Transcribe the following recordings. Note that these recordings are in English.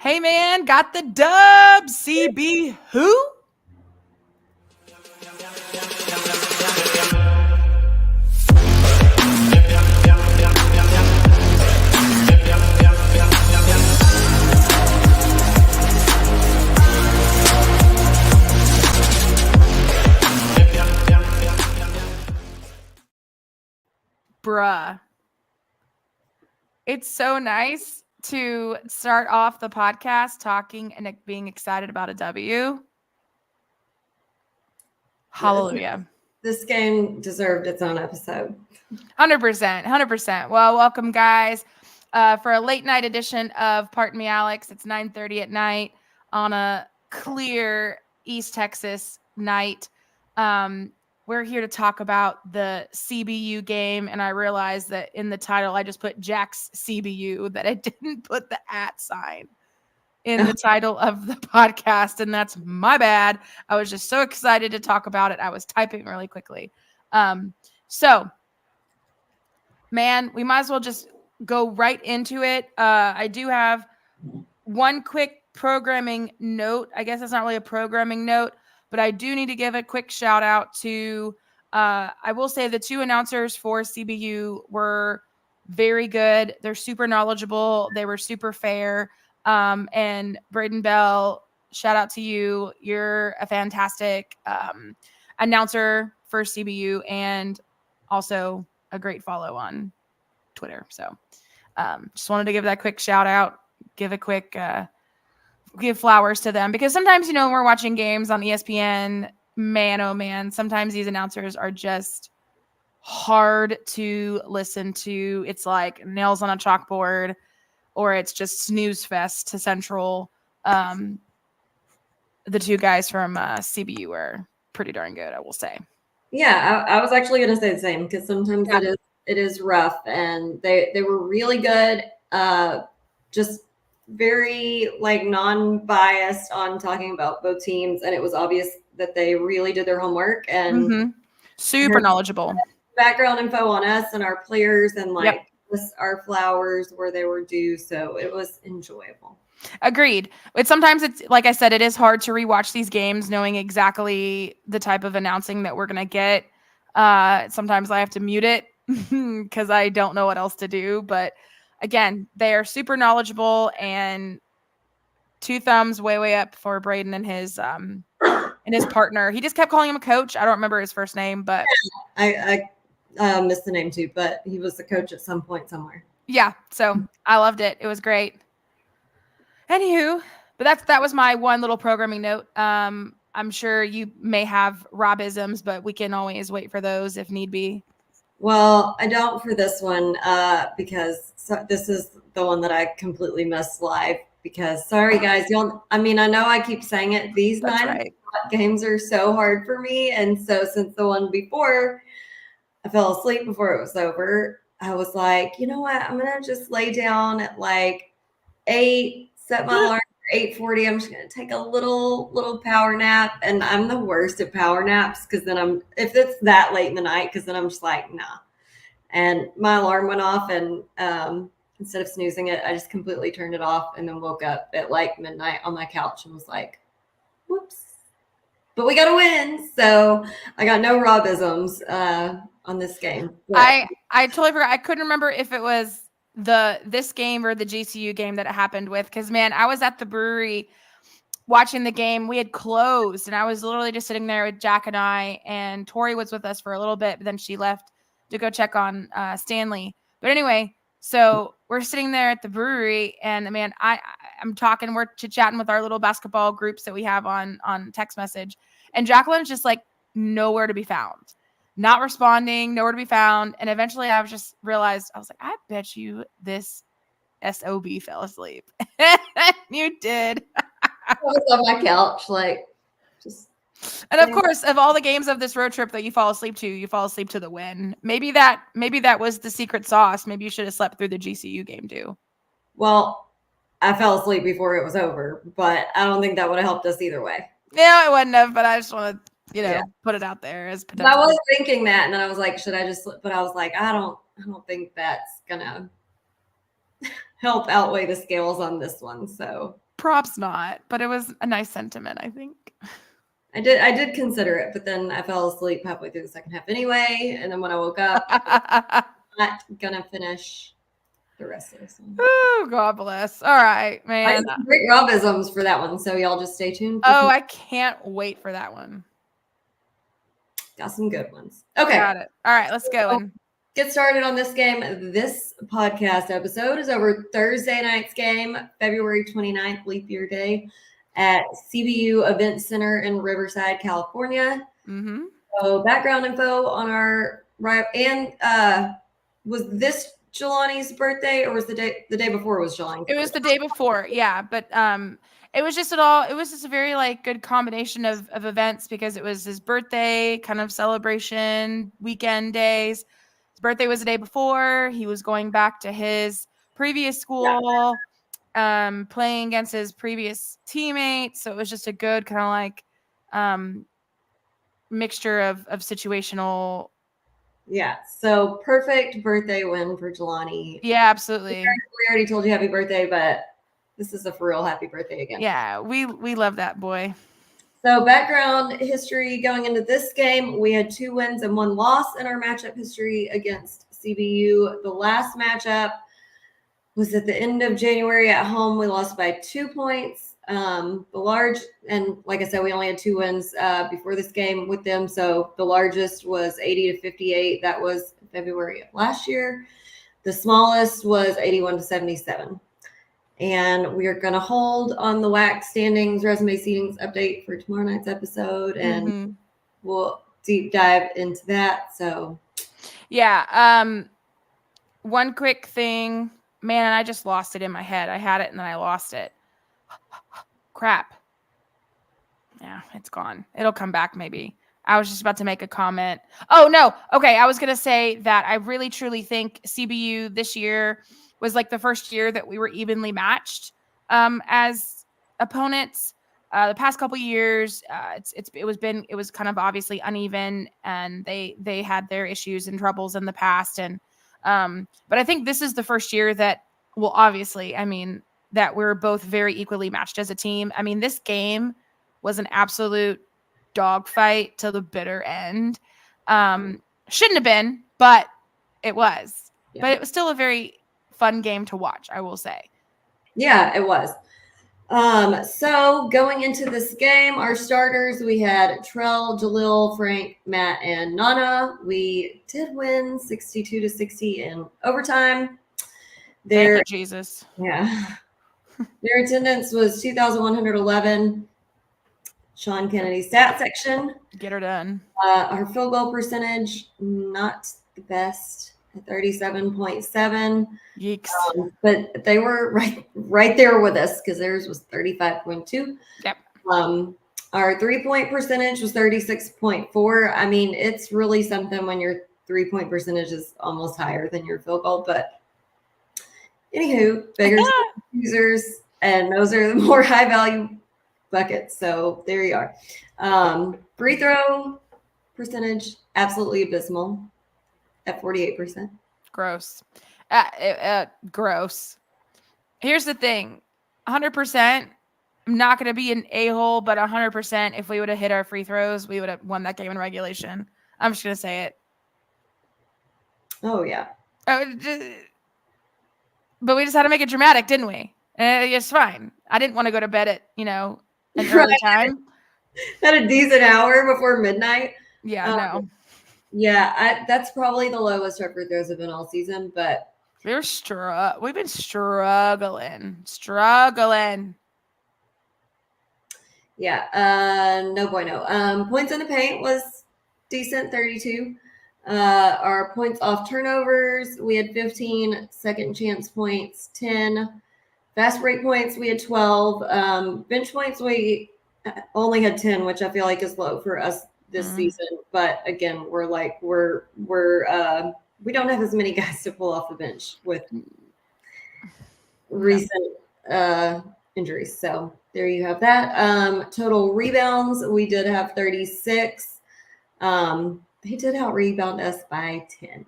Hey man, got the dub. CB who? Bruh. It's so nice to start off the podcast talking and being excited about a W. Hallelujah. This game deserved its own episode. 100%. Well, welcome guys for a late night edition of Pardon Me Alex. It's 9:30 at night on a clear East Texas night. We're here to talk about the CBU game, and I realized that in the title I just put Jack's CBU, that I didn't put the @ sign in the title of the podcast, and that's my bad. I was just so excited to talk about it. I was typing really quickly. So, man, we might as well just go right into it. I do have one quick programming note. I guess it's not really a programming note, but I do need to give a quick shout out to, I will say the two announcers for CBU were very good. They're super knowledgeable. They were super fair. And Braden Bell, shout out to you. You're a fantastic announcer for CBU and also a great follow on Twitter. So just wanted to give that quick shout out, give a quick give flowers to them, because sometimes, when we're watching games on ESPN, man, oh man, sometimes these announcers are just hard to listen to. It's like nails on a chalkboard, or it's just snooze fest to Central. The two guys from CBU are pretty darn good, I will say. Yeah, I was actually going to say the same, because sometimes it is rough, and they were really good. Just very non-biased on talking about both teams, and it was obvious that they really did their homework and super knowledgeable. Background info on us and our players, and our flowers where they were due. So it was enjoyable. Agreed. Sometimes it's like I said, it is hard to rewatch these games knowing exactly the type of announcing that we're gonna get. Sometimes I have to mute it because I don't know what else to do. But again, they are super knowledgeable, and two thumbs way up for Braden and his partner. He just kept calling him a coach. I don't remember his first name, but I missed the name too, but he was the coach at some point somewhere. Yeah, so I loved it. It was great. Anywho, but that was my one little programming note. I'm sure you may have Robisms, but we can always wait for those if need be. Well, I don't for this one, because this is the one that I completely missed live. Because sorry guys, I know I keep saying it. These 9 games are so hard for me, and so since the one before, I fell asleep before it was over. I was like, you know what? I'm gonna just lay down at 8, set my alarm for 8:40. I'm just gonna take a little power nap, and I'm the worst at power naps, because then if it's that late in the night, because then I'm just like, nah. And my alarm went off, and instead of snoozing it, I just completely turned it off, and then woke up at midnight on my couch and was like, whoops. But we got to win, so I got no Robisms on this game. But I totally forgot. I couldn't remember if it was this game or the GCU game that it happened with, because man, I was at the brewery watching the game. We had closed, and I was literally just sitting there with Jack and I, and Tori was with us for a little bit, but then she left to go check on Stanley. But anyway, so we're sitting there at the brewery, and man, I'm talking, we're chit-chatting with our little basketball groups that we have on text message, and Jacqueline's just nowhere to be found, not responding, nowhere to be found. And eventually I just realized, I was like, I bet you this SOB fell asleep. You did. I was on my couch, and of course, of all the games of this road trip that you fall asleep to the win. Maybe that was the secret sauce. Maybe you should have slept through the GCU game too. Well, I fell asleep before it was over, but I don't think that would have helped us either way. Yeah, it wouldn't have, but I just want to, put it out there as potential. I was thinking that, and then I was like, should I just? But I was like, I don't think that's gonna help outweigh the scales on this one. So props not, but it was a nice sentiment, I think. I did consider it, but then I fell asleep halfway through the second half anyway. And then when I woke up, I'm not gonna finish the rest of this one. Oh, God bless. All right, man. I have great Robisms for that one, so y'all just stay tuned. Oh, I can't wait for that one. Got some good ones. Okay. Got it. All right, let's go. So, get started on this game. This podcast episode is over Thursday night's game, February 29th, leap year day, at CBU Event Center in Riverside, California. Mm-hmm. So background info on our right, and was this Jelani's birthday, or was the day before was Jelani's? It was the day before, yeah. But it was just a very like good combination of events because it was his birthday, kind of celebration, weekend days. His birthday was the day before. He was going back to his previous school, playing against his previous teammates. So it was just a good kind of like mixture of situational. Yeah, so perfect birthday win for Jelani. Yeah, absolutely. We already told you happy birthday, but this is a for real happy birthday again. Yeah, we love that boy. So background history going into this game, we had 2 wins and 1 loss in our matchup history against CBU. The last matchup was at the end of January at home. We lost by 2 points. And like I said, we only had 2 wins before this game with them. So the largest was 80-58. That was February of last year. The smallest was 81-77. And we are going to hold on the WAC standings, resume seedings update for tomorrow night's episode. And we'll deep dive into that. So, yeah. One quick thing, man, I just lost it in my head. I had it and then I lost it. Crap. Yeah, it's gone. It'll come back maybe. I was just about to make a comment. Oh, no. Okay, I was going to say that I really, truly think CBU this year was like the first year that we were evenly matched as opponents. The past couple years, it was kind of obviously uneven, and they had their issues and troubles in the past. And but I think this is the first year that, well, obviously, I mean, that we're both very equally matched as a team. I mean, this game was an absolute dogfight to the bitter end. Shouldn't have been, but it was. Yeah. But it was still a very fun game to watch, I will say. Yeah, it was. So going into this game, our starters, we had Trell, Jalil, Frank, Matt, and Nana. We did win 62-60 in overtime. Thank you, Jesus. Yeah. Their attendance was 2,111. Sean Kennedy's stat section. Get her done. Our field goal percentage, not the best at 37.7. Yeeks. But they were right there with us because theirs was 35.2. Yep. Our 3-point percentage was 36.4. I mean, it's really something when your 3-point percentage is almost higher than your field goal. But anywho, beggars users, and those are the more high value buckets. So there you are. Free throw percentage, absolutely abysmal at 48%. Gross. Gross. Here's the thing. 100%. I'm not going to be an a-hole, but 100% if we would have hit our free throws, we would have won that game in regulation. I'm just going to say it. Oh, yeah. But we just had to make it dramatic, didn't we? And it's fine. I didn't want to go to bed at, an early time. At a decent hour before midnight. Yeah, no. Yeah, that's probably the lowest our free throws have been all season, but we've been struggling. Yeah, no bueno. Points in the paint was decent, 32. Our points off turnovers, we had 15. Second chance points, 10. Fast break points, we had 12. Bench points, we only had 10, which I feel like is low for us this season. But again, we don't have as many guys to pull off the bench with recent injuries. So there you have that. Total rebounds, we did have 36. They did out rebound us by 10.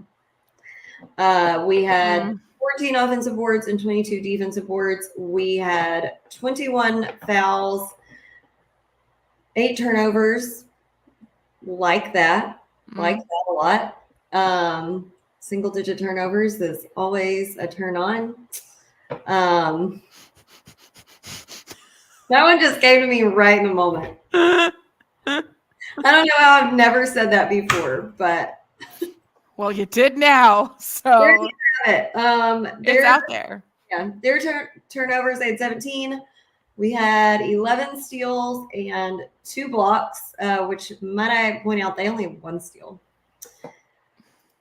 We had 4 14 offensive boards and 22 defensive boards. We had 21 fouls, 8 turnovers. Like that a lot. Single digit turnovers is always a turn on. That one just came to me right in the moment. I don't know how I've never said that before, but well, you did now, so there you have it. it's out there. Yeah, their turnovers, they had 17. We had 11 steals and 2 blocks, which might I point out, they only have 1 steal.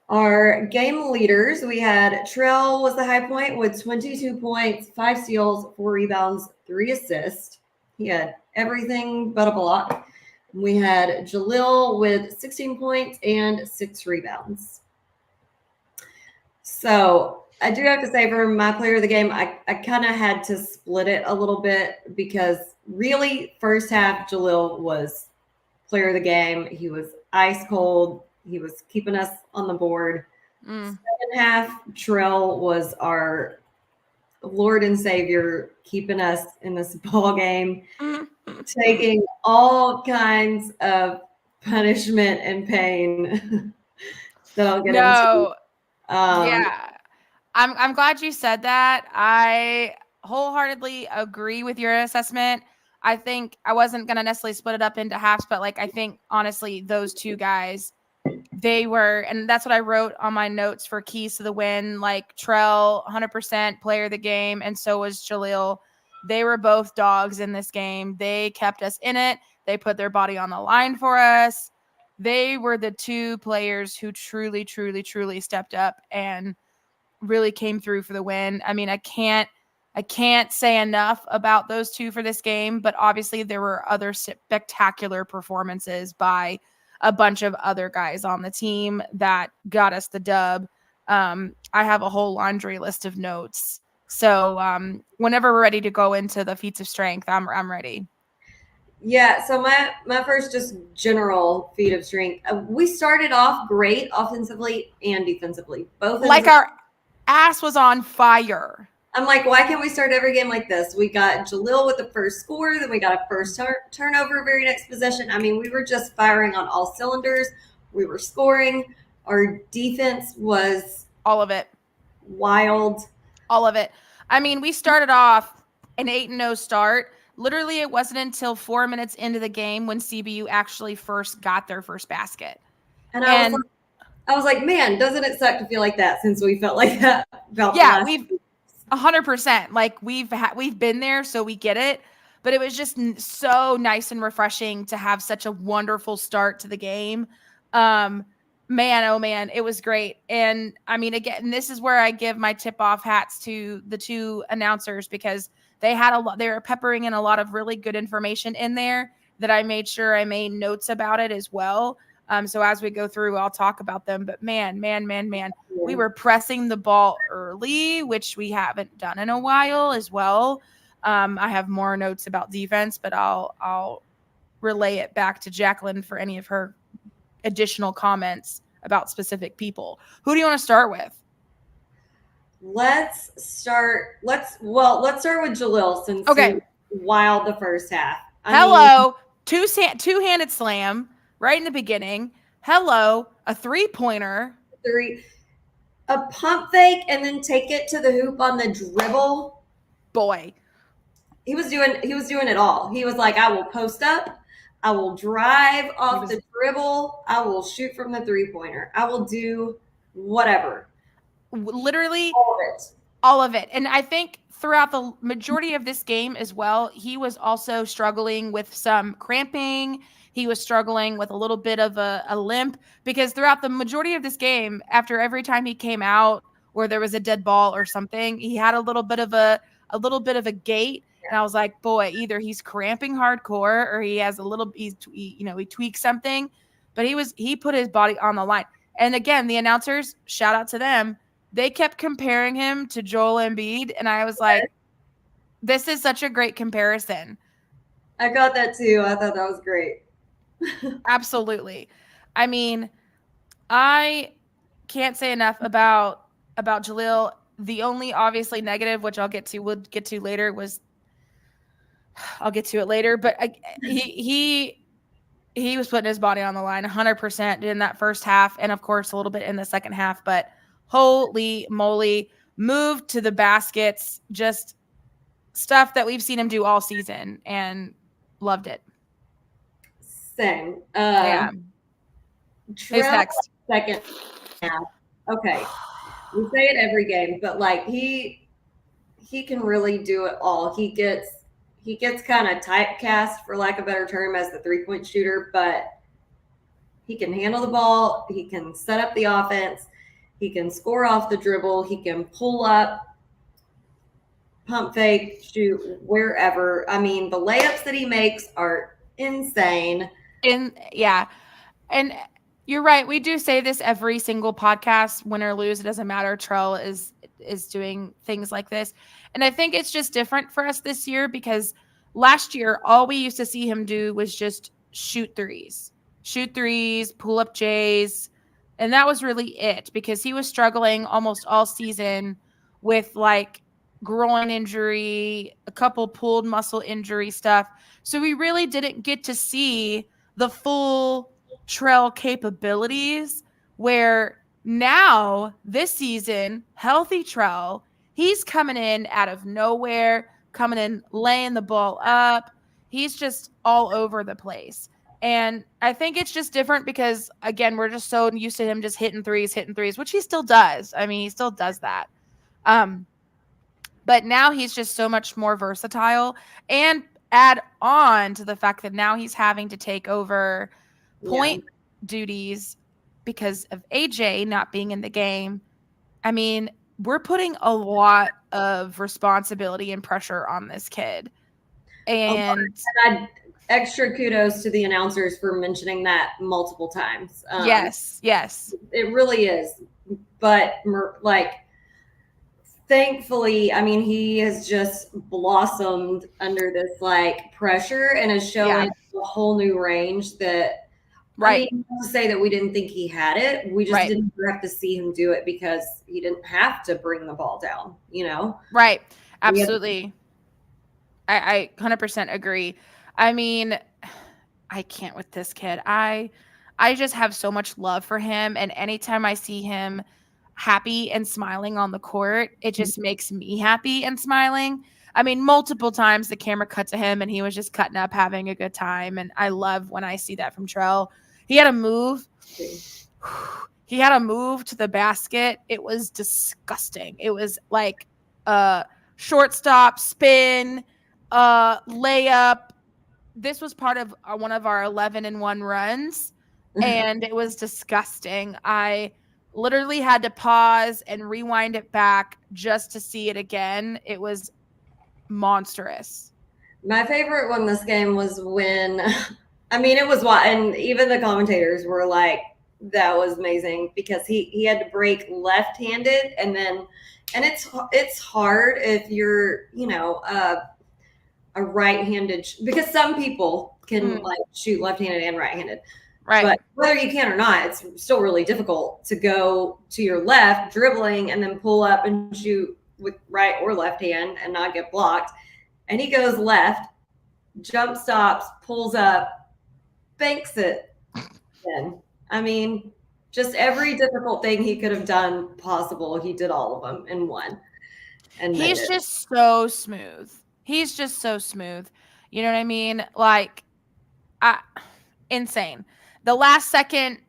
Our game leaders, we had Trell was the high point with 22 points, 5 steals, 4 rebounds, 3 assists. He had everything but a block. We had Jalil with 16 points and 6 rebounds. So I do have to say, for my player of the game, I kind of had to split it a little bit because really, first half, Jalil was player of the game. He was ice cold. He was keeping us on the board. Second half, Trell was our Lord and Savior, keeping us in this ball game, taking all kinds of punishment and pain that I'll get into. Yeah. I'm glad you said that. I wholeheartedly agree with your assessment. I think I wasn't going to necessarily split it up into halves, but like I think honestly those two guys, they were, and that's what I wrote on my notes for keys to the win, like Trell 100% player of the game, and so was Jalil. They were both dogs in this game. They kept us in it. They put their body on the line for us. They were the two players who truly, truly, truly stepped up and really came through for the win. I mean, I can't say enough about those two for this game, but obviously there were other spectacular performances by a bunch of other guys on the team that got us the dub. I have a whole laundry list of notes. So whenever we're ready to go into the feats of strength, I'm ready. Yeah, so my first just general feat of strength. We started off great offensively and defensively. Both like our ass was on fire. I'm like, why can't we start every game like this? We got Jalil with the first score, then we got a first turnover very next possession. I mean, we were just firing on all cylinders. We were scoring. Our defense was all of it. Wild. All of it. I mean, we started off an 8-0 start. Literally, it wasn't until 4 minutes into the game when CBU actually first got their first basket. And I was like, man, doesn't it suck to feel like that since we felt like that about we've 100%. Like we've been there, so we get it. But it was just so nice and refreshing to have such a wonderful start to the game. Man, oh man, it was great. And I mean, again, this is where I give my tip-off hats to the two announcers because they had they were peppering in a lot of really good information in there that I made sure I made notes about it as well. So as we go through, I'll talk about them. But man, we were pressing the ball early, which we haven't done in a while as well. I have more notes about defense, but I'll relay it back to Jacqueline for any of her additional comments about specific people. Who do you want to start with? Let's start with Jalil since he wild the first half. Two-handed slam right in the beginning. Hello, a 3-pointer. A pump fake and then take it to the hoop on the dribble. Boy. He was doing it all. He was like, I will post up, I will drive off the dribble, I will shoot from the 3-pointer. I will do whatever. Literally all of it. All of it. And I think throughout the majority of this game as well, he was also struggling with some cramping. He was struggling with a little bit of a limp because throughout the majority of this game, after every time he came out or there was a dead ball or something, he had a little bit of a gait. And I was like, boy, either he's cramping hardcore or he has he tweaked something, but he put his body on the line. And again, the announcers, shout out to them. They kept comparing him to Joel Embiid, and I was like, this is such a great comparison. I got that too. I thought that was great. Absolutely. I mean, I can't say enough about Jalil. The only obviously negative, which we'll get to later, was I'll get to it later, but he was putting his body on the line 100% in that first half, and of course a little bit in the second half. But holy moly, moved to the baskets, just stuff that we've seen him do all season, and loved it. Same. Yeah. Who's Trell next? second half. Okay, we say it every game, but like he can really do it all. He gets kind of typecast, for lack of a better term, as the 3-point shooter, but he can handle the ball. He can set up the offense. He can score off the dribble. He can pull up, pump fake, shoot wherever. I mean, the layups that he makes are insane. Yeah. And you're right. We do say this every single podcast, win or lose, it doesn't matter. Trell is doing things like this. And I think it's just different for us this year because last year, all we used to see him do was just shoot threes, pull up J's. And that was really it because he was struggling almost all season with like groin injury, a couple pulled muscle injury stuff. So we really didn't get to see the full Trell capabilities, where now this season, healthy Trell, he's coming in out of nowhere, coming in, laying the ball up. He's just all over the place. And I think it's just different because, again, we're just so used to him just hitting threes, which he still does. I mean, he still does that. But now he's just so much more versatile, and add on to the fact that now he's having to take over point duties because of AJ not being in the game. I mean, we're putting a lot of responsibility and pressure on this kid. And extra kudos to the announcers for mentioning that multiple times. Yes. It really is. But like, thankfully, I mean, he has just blossomed under this like pressure and is showing a whole new range that, right. I mean, not to say that we didn't think he had it. We just didn't have to see him do it because he didn't have to bring the ball down, you know? Right. Absolutely. I 100% agree. I mean, I can't with this kid. I just have so much love for him, and anytime I see him happy and smiling on the court, it just makes me happy and smiling. I mean, multiple times the camera cut to him and he was just cutting up, having a good time, and I love when I see that from Trell. He had a move. He had a move to the basket. It was disgusting. It was like a shortstop spin, layup. This was part of one of our 11-1 runs, and it was disgusting. I literally had to pause and rewind it back just to see it again. It was monstrous. My favorite one this game was when, I mean, it was what, and even the commentators were like, that was amazing because he had to break left-handed, and it's hard if you're, you know, a right-handed, because some people can like shoot left-handed and right-handed. Right. But whether you can or not, it's still really difficult to go to your left, dribbling, and then pull up and shoot with right or left hand and not get blocked. And he goes left, jump stops, pulls up, banks it. Then, I mean, just every difficult thing he could have done possible, he did all of them in one. And he's just so smooth. He's just so smooth. You know what I mean? Like, insane. The last second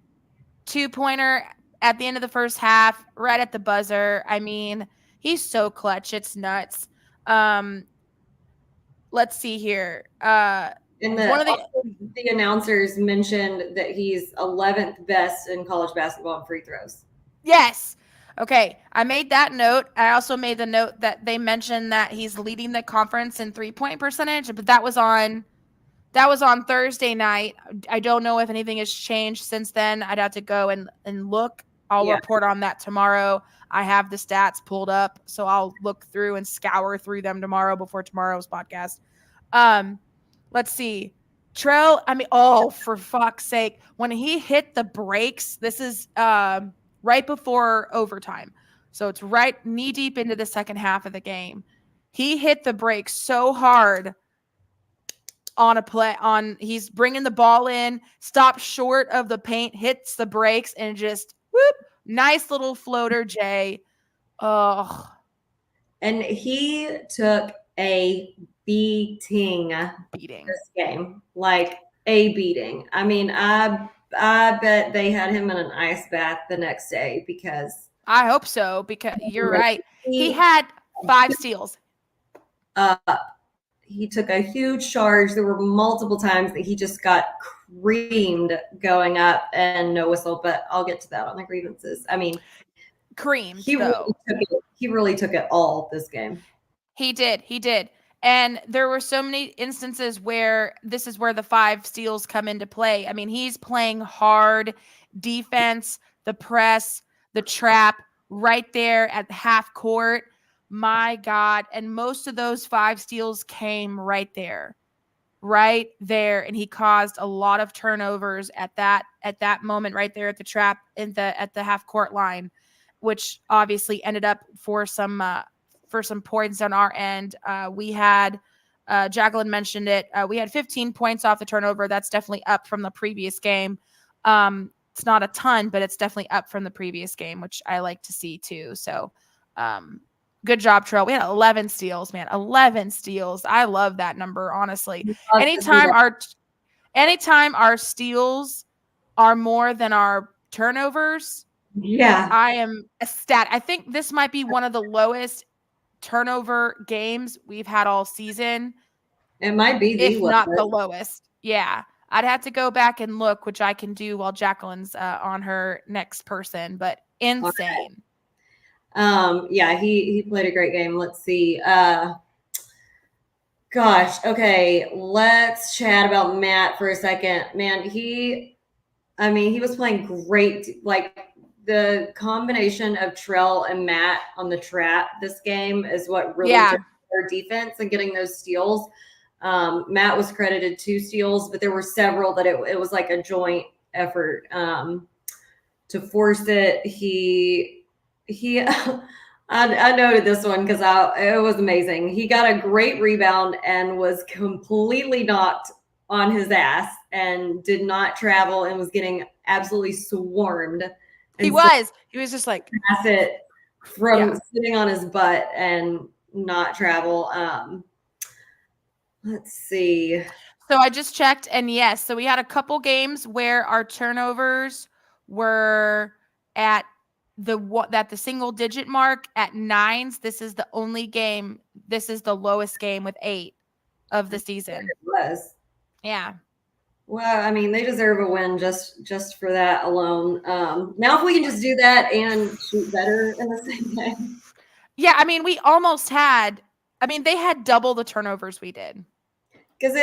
2-pointer at the end of the first half, right at the buzzer. I mean, he's so clutch. It's nuts. Let's see here. And the announcers mentioned that he's 11th best in college basketball in free throws. Yes. Okay. I made that note. I also made the note that they mentioned that he's leading the conference in 3-point percentage, but that was on Thursday night. I don't know if anything has changed since then. I'd have to go and look. I'll report on that tomorrow. I have the stats pulled up, so I'll look through and scour through them tomorrow before tomorrow's podcast. Let's see. Trell, I mean, oh, for fuck's sake. When he hit the brakes, this is right before overtime. So it's right knee deep into the second half of the game. He hit the brakes so hard on a play he's bringing the ball in, stops short of the paint, hits the brakes, and just whoop, nice little floater, Jay. Oh. And he took a beating this game, like a beating. I mean, I bet they had him in an ice bath the next day because I hope so, because you're right. He had 5 steals. He took a huge charge. There were multiple times that he just got creamed going up and no whistle, but I'll get to that on the grievances. I mean, creamed though. He really took it all this game. He did. And there were so many instances where this is where the 5 steals come into play. I mean, he's playing hard defense, the press, the trap right there at half court. My God. And most of those 5 steals came right there. And he caused a lot of turnovers at that moment right there at the trap at the half court line, which obviously ended up for some points on our end. We had Jacqueline mentioned it. We had 15 points off the turnover. That's definitely up from the previous game. It's not a ton, but it's definitely up from the previous game, which I like to see too. So good job, Trell. We had 11 steals, man. 11 steals. I love that number, honestly. Anytime our steals are more than our turnovers, yeah, I am ecstatic. I think this might be one of the lowest turnover games we've had all season. It might be if not the lowest. Yeah. I'd have to go back and look, which I can do while Jacqueline's on her next person, but insane. Okay. Yeah, he played a great game. Let's see. Gosh, okay, let's chat about Matt for a second. Man, he was playing great. Like the combination of Trell and Matt on the trap this game is what really drove their defense and getting those steals. Matt was credited 2 steals, but there were several that it was like a joint effort to force it. He I noted this one because it was amazing. He got a great rebound and was completely knocked on his ass and did not travel and was getting absolutely swarmed. He was just like pass it from sitting on his butt and not travel. Let's see. So I just checked, and yes, so we had a couple games where our turnovers were at the single digit mark at 9s. This is the only game. This is the lowest game with 8 of the season. It was. Yeah. Well, I mean, they deserve a win just for that alone. Now, if we can just do that and shoot better in the same game. Yeah, I mean, we almost had. I mean, they had double the turnovers we did. Because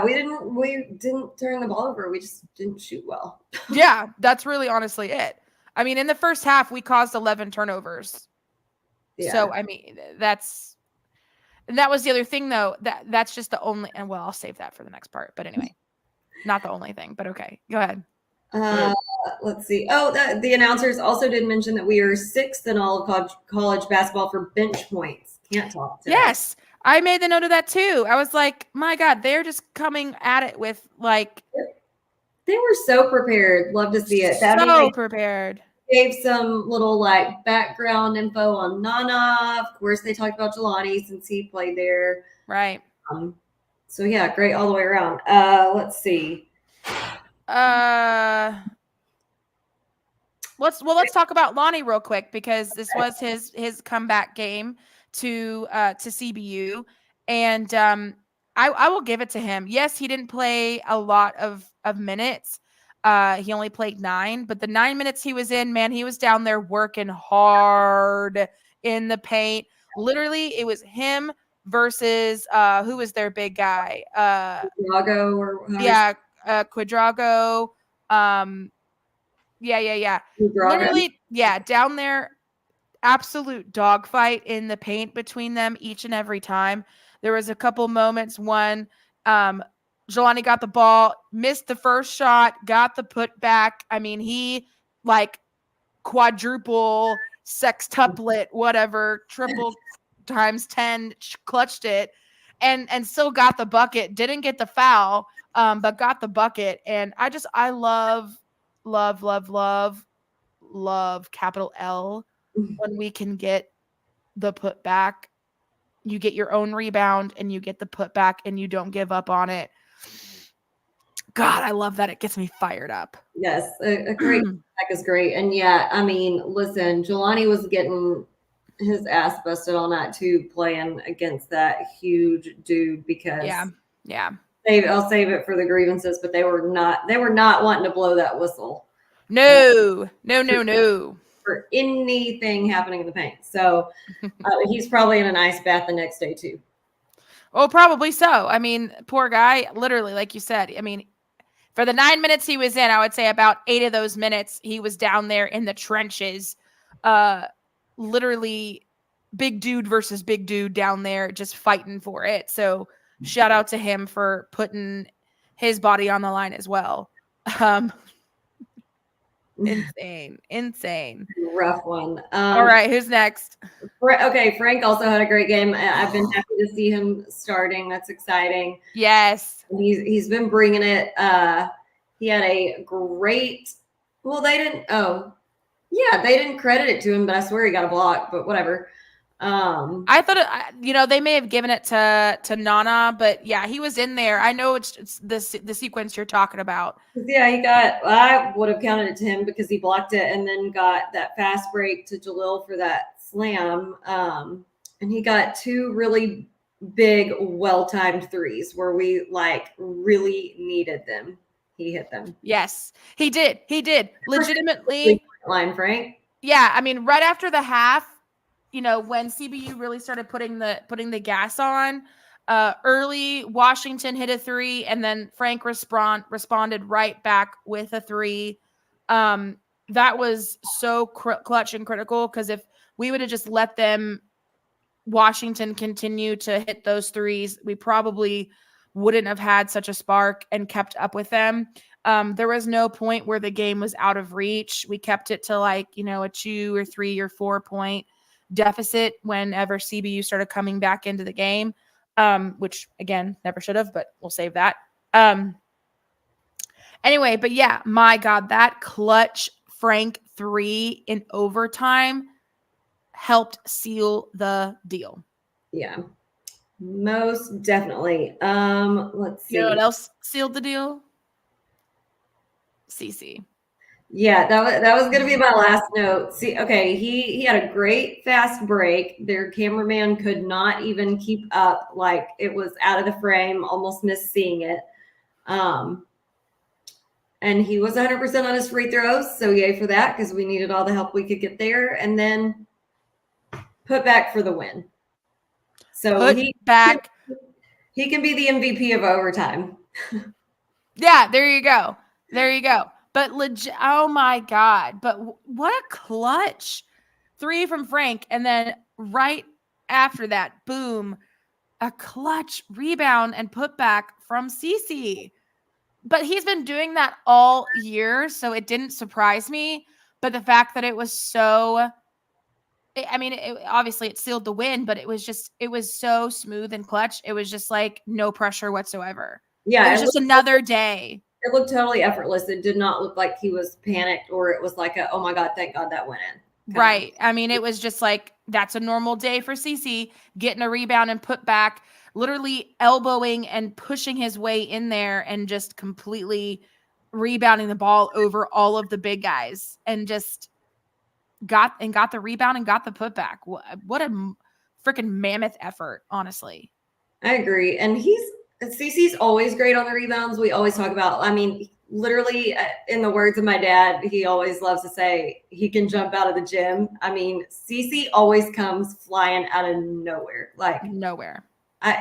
we didn't turn the ball over. We just didn't shoot well. Yeah, that's really honestly it. I mean, in the first half, we caused 11 turnovers. Yeah. So, I mean, that was the other thing, though. That's just the only, and well, I'll save that for the next part. But anyway, not the only thing, but okay. Go ahead. Let's see. Oh, the announcers also did mention that we are 6th in all of college basketball for bench points. Can't talk today. Yes. I made the note of that too. I was like, my God, they're just coming at it with like. They were so prepared. Love to see it. So prepared. Gave some little like background info on Nana. Of course, they talked about Jelani since he played there. Right. So yeah, great all the way around. Let's see. Let's talk about Lonnie real quick because this was his comeback game to CBU, and I will give it to him. Yes, he didn't play a lot of minutes. He only played 9, but the 9 minutes he was in, man, he was down there working hard in the paint. Literally, it was him versus who was their big guy? Quadrago or Quadrago. Yeah. Literally, down there. Absolute dogfight in the paint between them each and every time. There was a couple moments. One, Jelani got the ball, missed the first shot, got the putback. I mean, he like quadruple sextuplet, whatever, triple times 10, clutched it, and still got the bucket. Didn't get the foul, but got the bucket. And I love, love, love, love, love capital L when we can get the putback. You get your own rebound and you get the putback and you don't give up on it. God, I love that. It gets me fired up. Yes, a great back is great. And yeah, I mean, listen, Jelani was getting his ass busted on that too, playing against that huge dude because yeah. I'll save it for the grievances, but they were not wanting to blow that whistle. No. For anything happening in the paint. So he's probably in an ice bath the next day too. Oh, probably so. I mean, poor guy, literally, like you said. I mean, for the 9 minutes he was in, I would say about 8 of those minutes he was down there in the trenches, literally big dude versus big dude down there just fighting for it. So shout out to him for putting his body on the line as well. Insane. Rough one. All right, who's next? Okay, Frank also had a great game. I've been happy to see him starting. That's exciting. Yes. He's been bringing it. He had a great. Well, they didn't credit it to him, but I swear he got a block. But whatever. I thought they may have given it to Nana, but yeah, he was in there. I know it's the sequence you're talking about. Yeah, I would have counted it to him because he blocked it and then got that fast break to Jalil for that slam. And he got 2 really big, well-timed threes where we really needed them. He hit them. Yes, he did. Legitimately. Line, Frank. Yeah, I mean, right after the half, when CBU really started putting the gas on, early Washington hit a 3, and then Frank responded right back with a 3. That was so clutch and critical, because if we would have just let Washington continue to hit those threes, we probably wouldn't have had such a spark and kept up with them. There was no point where the game was out of reach. We kept it to a 2 or 3 or 4 point deficit whenever CBU started coming back into the game, which again, never should have, but we'll save that. Anyway, but yeah, my God, that clutch Frank 3 in overtime helped seal the deal. Yeah, most definitely. Let's see. You know what else sealed the deal? CC. Yeah, that was going to be my last note. See, okay, he had a great fast break. Their cameraman could not even keep up. It was out of the frame, almost missed seeing it. And he was 100% on his free throws, so yay for that, because we needed all the help we could get there. And then put back for the win. So he can be the MVP of overtime. Yeah, there you go. But oh my God. But what a clutch 3 from Frank. And then right after that, boom, a clutch rebound and putback from CC. But he's been doing that all year, so it didn't surprise me. But the fact that it was so, obviously it sealed the win, but it was so smooth and clutch. It was just no pressure whatsoever. Yeah. It was just another day. It looked totally effortless. It did not look like he was panicked, or it was oh my God, thank God that went in. Right. It was just that's a normal day for CC, getting a rebound and put back, literally elbowing and pushing his way in there and just completely rebounding the ball over all of the big guys, and just got the rebound and got the putback. What a freaking mammoth effort, honestly. I agree. And CC's always great on the rebounds. We always talk about, literally, in the words of my dad, he always loves to say he can jump out of the gym. CC always comes flying out of nowhere. Nowhere.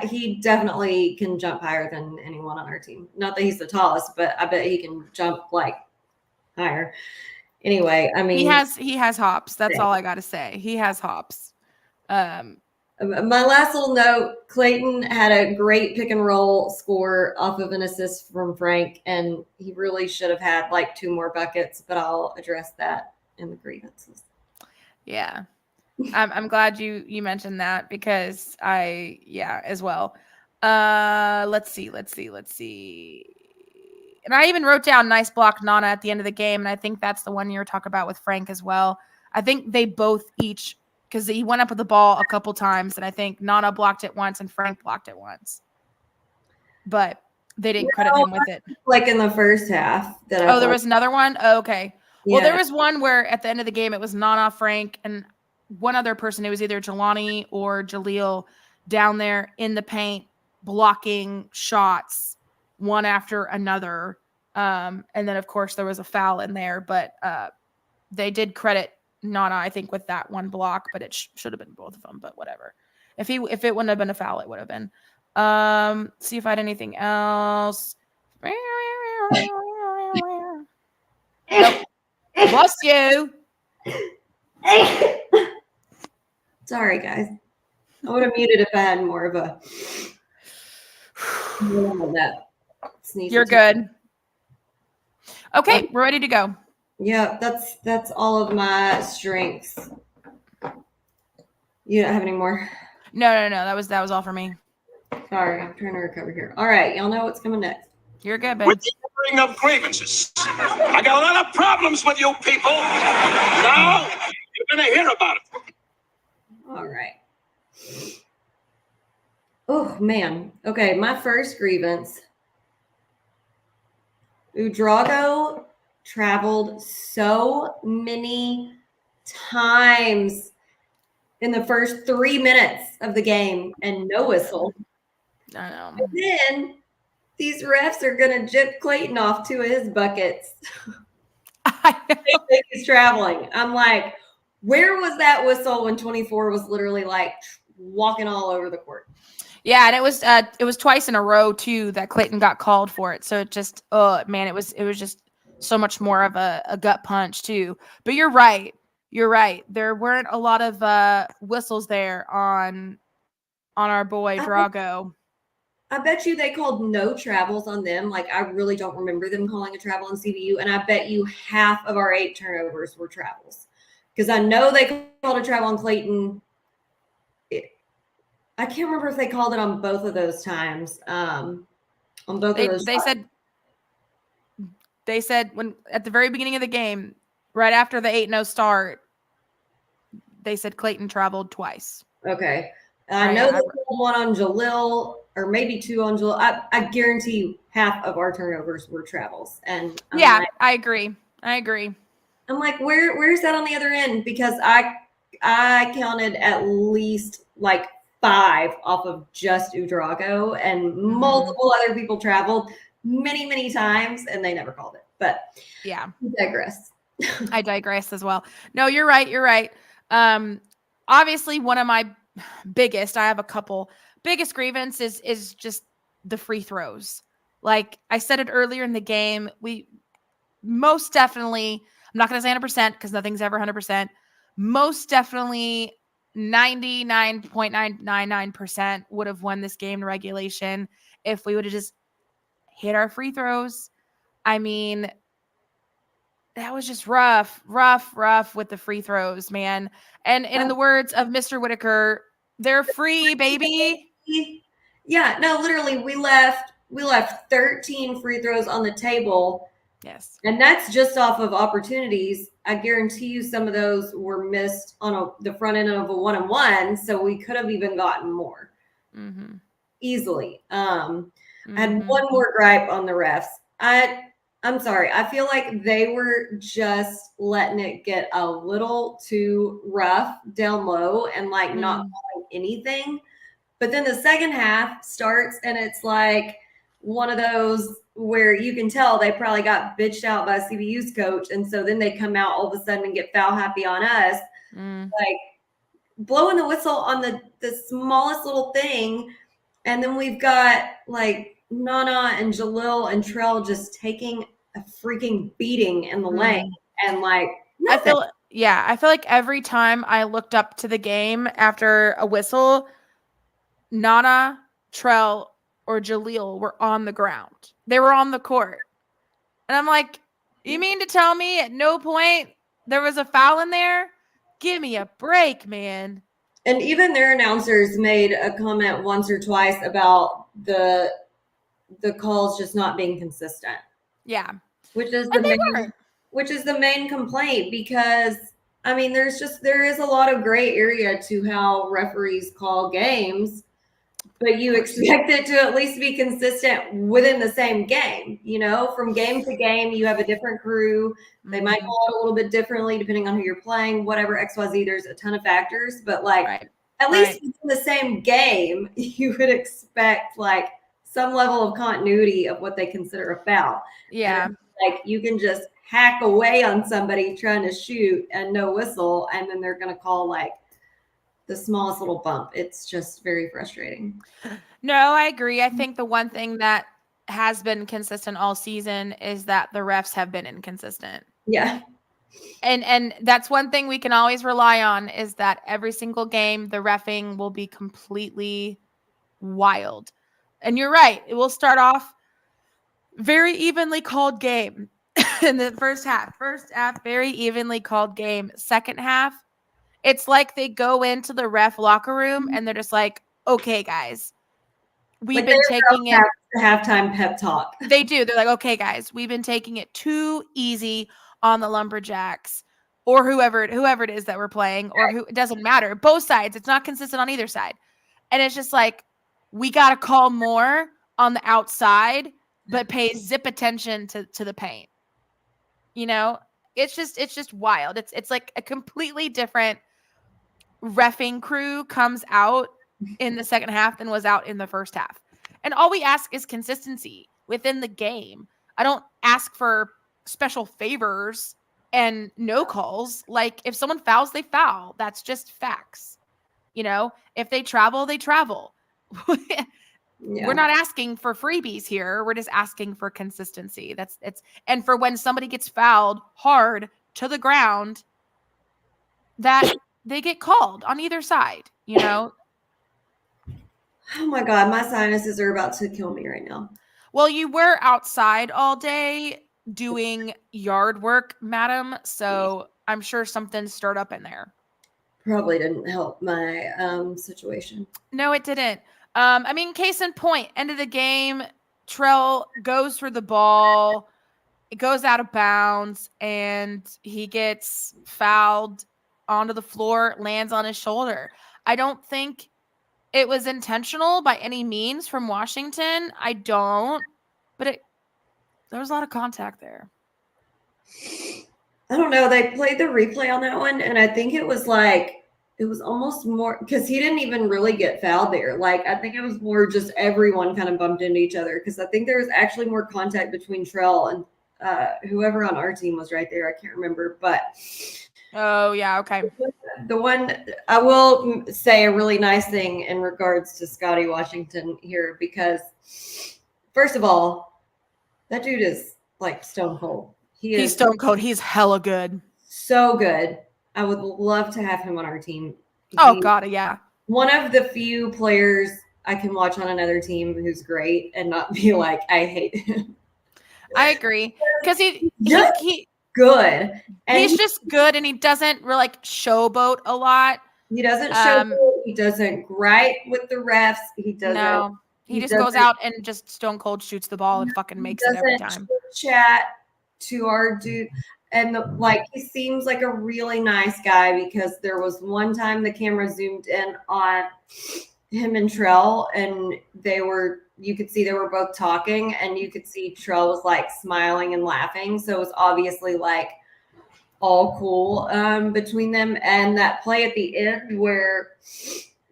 He definitely can jump higher than anyone on our team. Not that he's the tallest, but I bet he can jump higher. Anyway, he has hops. That's all I got to say. He has hops. My last little note, Clayton had a great pick and roll score off of an assist from Frank, and he really should have had 2 more buckets, but I'll address that in the grievances. Yeah. I'm glad you mentioned that because as well. Let's see. And I even wrote down nice block Nana at the end of the game, and I think that's the one you were talking about with Frank as well. I think they both each, because he went up with the ball a couple times, and I think Nana blocked it once and Frank blocked it once. But they didn't credit him with it. Like in the first half that there was another one? Oh, okay. Yeah. Well, there was one where at the end of the game it was Nana, Frank, and one other person. It was either Jelani or Jaleel down there in the paint blocking shots one after another. And then of course there was a foul in there, but they did credit Nana, I think, with that one block, but it should have been both of them, but whatever. If it wouldn't have been a foul, it would have been. See if I had anything else. Nope. Bless you. Sorry, guys. I would have muted if I had more of a that sneeze. You're good. Okay, we're ready to go. Yeah, that's all of my strengths. You don't have any more? No. That was all for me. Sorry, I'm trying to recover here. All right, y'all know what's coming next. You're good, babe. With the airing of grievances. I got a lot of problems with you people. Now you're gonna hear about it. All right. Oh man. Okay, my first grievance. Udrago traveled so many times in the first 3 minutes of the game and no whistle. I know. And then these refs are gonna jip Clayton off two of his buckets. He's traveling. I'm like, where was that whistle when 24 was literally like walking all over the court? Yeah, and it was twice in a row too that Clayton got called for it. So it just, man, it was just so much more of a gut punch too. But you're right. There weren't a lot of whistles there on our boy Drago. I bet you they called no travels on them. Like, I really don't remember them calling a travel on CBU. And I bet you half of our 8 turnovers were travels. Because I know they called a travel on Clayton. I can't remember if they called it on both of those times. On both of those times. They said when at the very beginning of the game, right after the 8-0 start, they said Clayton traveled twice. Okay. I know they called one on Jalil, or maybe 2 on Jalil. I guarantee you half of our turnovers were travels. And I agree. I'm like, where's that on the other end? Because I counted at least like 5 off of just Udrago, and multiple other people traveled many, many times, and they never called it. But yeah, I digress. I digress as well. No, you're right. Obviously, one of my biggest, I have a couple biggest grievance is just the free throws. Like I said it earlier in the game, we most definitely, I'm not going to say 100% because nothing's ever 100%. Most definitely 99.999% would have won this game in regulation if we would have just hit our free throws. I mean, that was just rough with the free throws, man. And in the words of Mr. Whitaker, they're free, baby. Yeah, no, literally, we left 13 free throws on the table. Yes. And that's just off of opportunities. I guarantee you some of those were missed on the front end of a 1-on-1, so we could have even gotten more easily. I had one more gripe on the refs. I'm sorry. I feel like they were just letting it get a little too rough down low and like not calling anything. But then the second half starts and it's like one of those where you can tell they probably got bitched out by CBU's coach. And so then they come out all of a sudden and get foul happy on us. Like blowing the whistle on the smallest little thing. And then we've got like Nana and Jalil and Trell just taking a freaking beating in the lane. And like nothing. I feel like every time I looked up to the game after a whistle, Nana, Trell, or Jaleel were on the ground. They were on the court. And I'm like, you mean to tell me at no point there was a foul in there? give me a break, man. And even their announcers made a comment once or twice about the calls just not being consistent. Yeah. Which is the main complaint, because I mean there is a lot of gray area to how referees call games, but you expect it to at least be consistent within the same game. From game to game, you have a different crew. They might call it a little bit differently depending on who you're playing, whatever, XYZ. There's a ton of factors, but at least in the same game, you would expect some level of continuity of what they consider a foul. Yeah. And you can just hack away on somebody trying to shoot and no whistle, and then they're going to call the smallest little bump. It's just very frustrating. No, I agree. I think the one thing that has been consistent all season is that the refs have been inconsistent. Yeah. And that's one thing we can always rely on, is that every single game, the reffing will be completely wild. And you're right. It will start off very evenly called game in the first half. First half, very evenly called game. Second half, it's like they go into the ref locker room and they're just like, okay, guys, we've been taking it. Halftime pep talk. They do. They're like, okay, guys, we've been taking it too easy on the Lumberjacks, or whoever it is that we're playing, or who, it doesn't matter. Both sides. It's not consistent on either side. And it's just like, we got to call more on the outside, but pay zip attention to the paint. It's just wild. It's like a completely different reffing crew comes out in the second half than was out in the first half. And all we ask is consistency within the game. I don't ask for special favors and no calls. Like, if someone fouls, they foul. That's just facts. If they travel, they travel. Yeah. We're not asking for freebies here. We're just asking for consistency. And for when somebody gets fouled hard to the ground, that they get called on either side, Oh my God, my sinuses are about to kill me right now. Well, you were outside all day doing yard work, madam, so I'm sure something stirred up in there. Probably didn't help my situation. No, it didn't. I mean, case in point, end of the game, Trell goes for the ball. It goes out of bounds, and he gets fouled onto the floor, lands on his shoulder. I don't think it was intentional by any means from Washington. I don't. But there was a lot of contact there. I don't know. They played the replay on that one, and I think it was almost more, because he didn't even really get fouled there. I think it was more just everyone kind of bumped into each other, because I think there was actually more contact between Trell and whoever on our team was right there. I can't remember, but oh yeah, okay. The one I will say a really nice thing in regards to Scotty Washington here, because first of all, that dude is stone cold. He's stone cold. He's hella good. So good. I would love to have him on our team. God, yeah. One of the few players I can watch on another team who's great and not be like, I hate him. I agree, because he's good. And he's just good, and he doesn't really showboat a lot. He doesn't showboat. He doesn't gripe with the refs. He doesn't. No, he just goes out and just stone cold shoots the ball and fucking makes it every time. Chat to our dude. And he seems like a really nice guy, because there was one time the camera zoomed in on him and Trell, and you could see they were both talking, and you could see Trell was smiling and laughing. So it was obviously all cool between them. And that play at the end where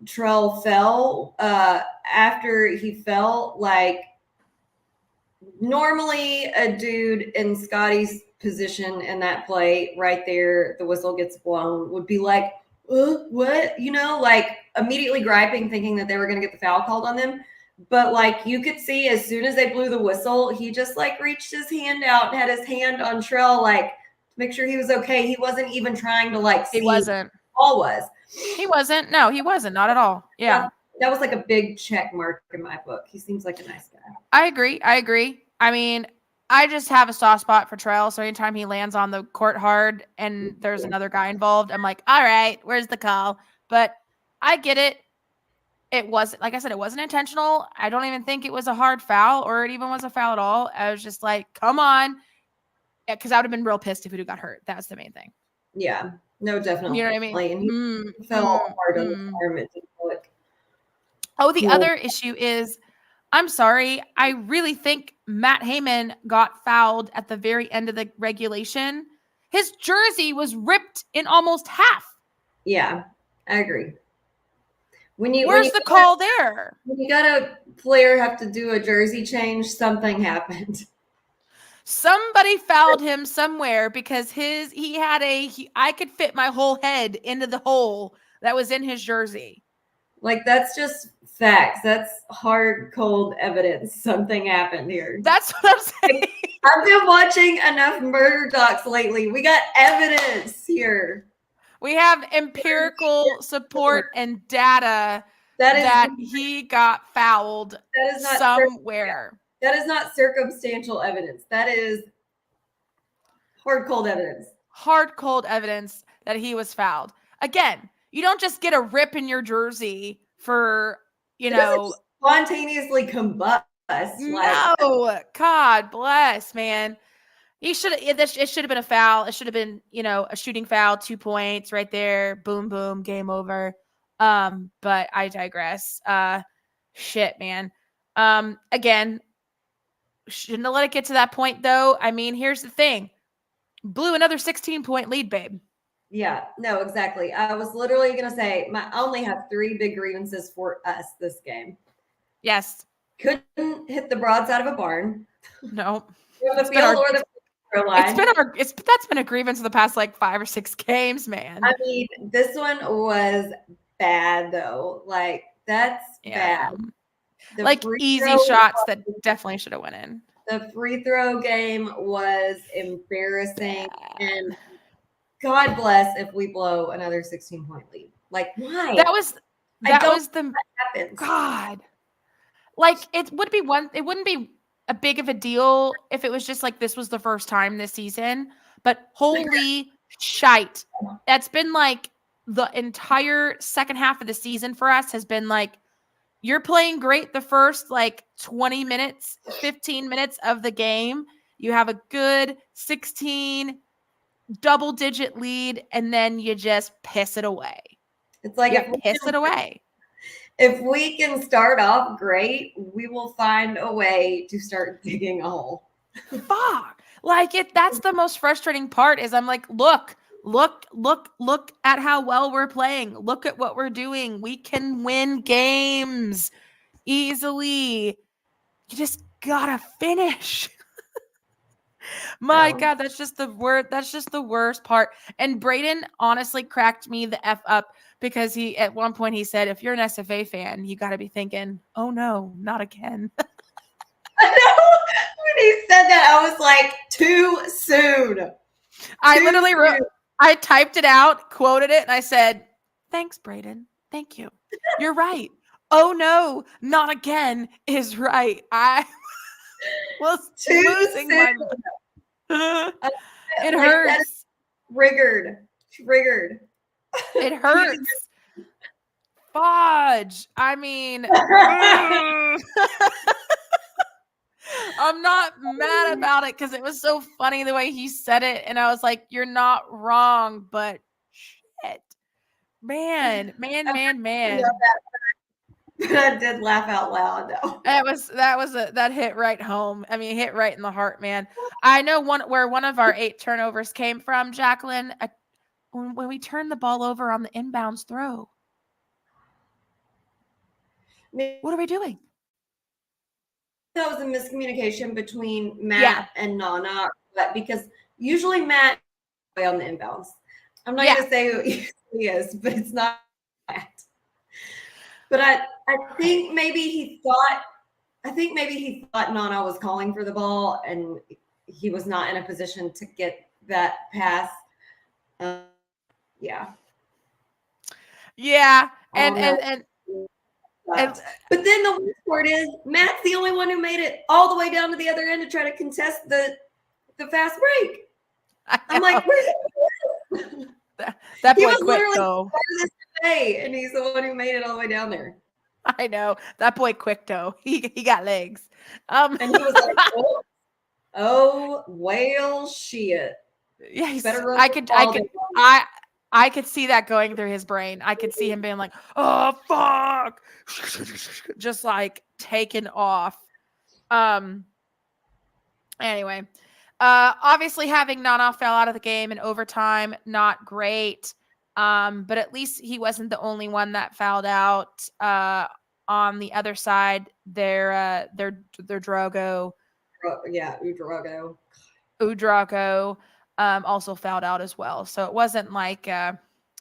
Trell fell, after he fell, normally a dude in Scotty's position in that play right there, the whistle gets blown, would be what? Immediately griping, thinking that they were going to get the foul called on them. But you could see, as soon as they blew the whistle, he just reached his hand out and had his hand on Trell, to make sure he was okay. He wasn't even trying to see. He wasn't. All was. He wasn't. No, he wasn't. Not at all. Yeah. That was a big check mark in my book. He seems like a nice guy. I agree. I mean, I just have a soft spot for Trell, so anytime he lands on the court hard and there's another guy involved, I'm like, all right, where's the call? But I get it. It wasn't, like I said, it wasn't intentional. I don't even think it was a hard foul or it even was a foul at all. I was just like, come on. Because I would have been real pissed if it got hurt. That's the main thing. Yeah. No, definitely. You know what I mean? And he fell hard on the arm. It didn't look the other issue is, I'm sorry, I really think Matt Heyman got fouled at the very end of the regulation. His jersey was ripped in almost half. Yeah, I agree. Where's the call there? When you got a player have to do a jersey change, something happened. Somebody fouled him somewhere because I could fit my whole head into the hole that was in his jersey. Like, that's just facts. That's hard, cold evidence. Something happened here. That's what I'm saying. I've been watching enough murder docs lately. We got evidence here. We have empirical support and data that he got fouled somewhere. That is not circumstantial evidence. That is hard, cold evidence. Hard, cold evidence that he was fouled. Again, you don't just get a rip in your jersey for, spontaneously combust. No, God bless, man. It should have been a foul. It should have been, a shooting foul, 2 points right there. Boom, boom, game over. But I digress. Shit, man. Again, shouldn't have let it get to that point, though. I mean, here's the thing. Blew another 16-point lead, babe. Yeah, no, exactly. I was literally going to say, I only have 3 big grievances for us this game. Yes. Couldn't hit the broadside of a barn. No. That's been a grievance of the past 5 or 6 games, man. I mean, this one was bad though. That's bad. Easy shots that definitely should have went in. The free throw game was embarrassing, and God bless if we blow another 16-point lead. Why? That was the God. It wouldn't be a big of a deal if it was just this was the first time this season, but holy shite. That's been the entire second half of the season for us has been you're playing great the first 20 minutes, 15 minutes of the game. You have a good 16 double-digit lead, and then you just piss it away. It's piss it away. If we can start off great, we will find a way to start digging a hole. Fuck. That's the most frustrating part is I'm look at how well we're playing. Look at what we're doing. We can win games easily. You just gotta finish. My God, that's just the word. That's just the worst part. And Braden honestly cracked me the F up because at one point he said, if you're an SFA fan, you got to be thinking, oh no, not again. I know. When he said that, I was like, too soon. I typed it out, quoted it, and I said, thanks, Braden. Thank you. You're right. Oh no, not again is right. I was losing my mind. It hurts. Triggered. It hurts. Fudge. I mean, I'm not mad about it because it was so funny the way he said it. And I was like, you're not wrong, but shit. Man. I did laugh out loud though. That hit right home. I mean, hit right in the heart, man. I know where one of our 8 turnovers came from, Jacqueline, when we turned the ball over on the inbounds throw. What are we doing? That was a miscommunication between Matt and Nana, because usually Matt is on the inbounds. I'm not going to say who he is, but it's not Matt. But I think maybe he thought Nana was calling for the ball and he was not in a position to get that pass. Yeah. And But then the worst part is Matt's the only one who made it all the way down to the other end to try to contest the fast break. I'm like, where's that he boy was quick literally though. farthest away, and he's the one who made it all the way down there. I know that boy quick though. He got legs. And he was like, oh well, shit. Yes, Better run I could see that going through his brain. I could see him being like, "Oh fuck," just like taken off. Anyway, obviously having Nana fell out of the game in overtime, not great. But at least he wasn't the only one that fouled out. On the other side, their Drogo. Yeah, Udrago. Udrago also fouled out as well. So it wasn't like it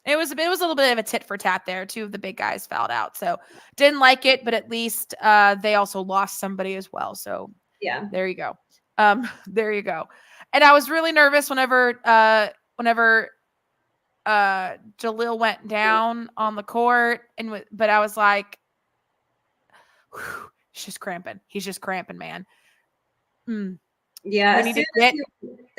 was a little bit of a tit for tat there. Two of the big guys fouled out. So didn't like it, but at least they also lost somebody as well. So yeah, there you go. There you go. And I was really nervous whenever Jalil went down on the court, but I was like, he's just cramping. He's just cramping, man. Yeah,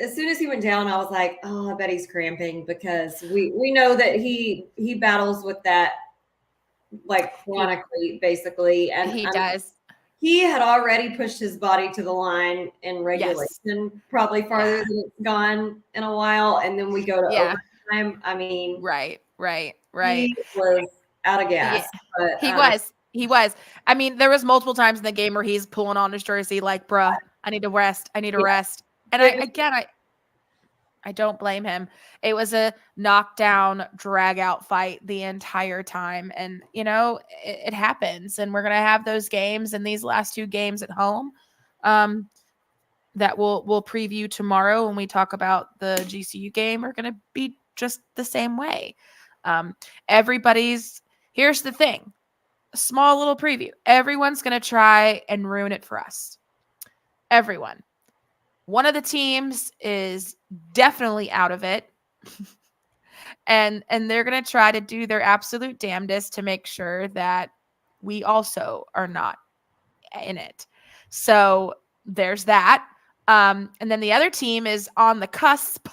as soon as he went down, I was like, oh, I bet he's cramping, because we know that he battles with that like chronically, basically, and he does. He had already pushed his body to the line in regulation, probably farther than it's gone in a while, and then we go to overtime. I mean, right. He was out of gas. But, he was. I mean, there was multiple times in the game where he's pulling on his jersey like, bruh, I need to rest. I need to rest. And I don't blame him. It was a knockdown, drag out fight the entire time. And, it happens. And we're going to have those games and these last two games at home that we'll preview tomorrow when we talk about the GCU game are going to be just the same way. Here's the thing. A small little preview. Everyone's going to try and ruin it for us. Everyone. One of the teams is definitely out of it. and they're going to try to do their absolute damnedest to make sure that we also are not in it. So there's that. And then the other team is on the cusp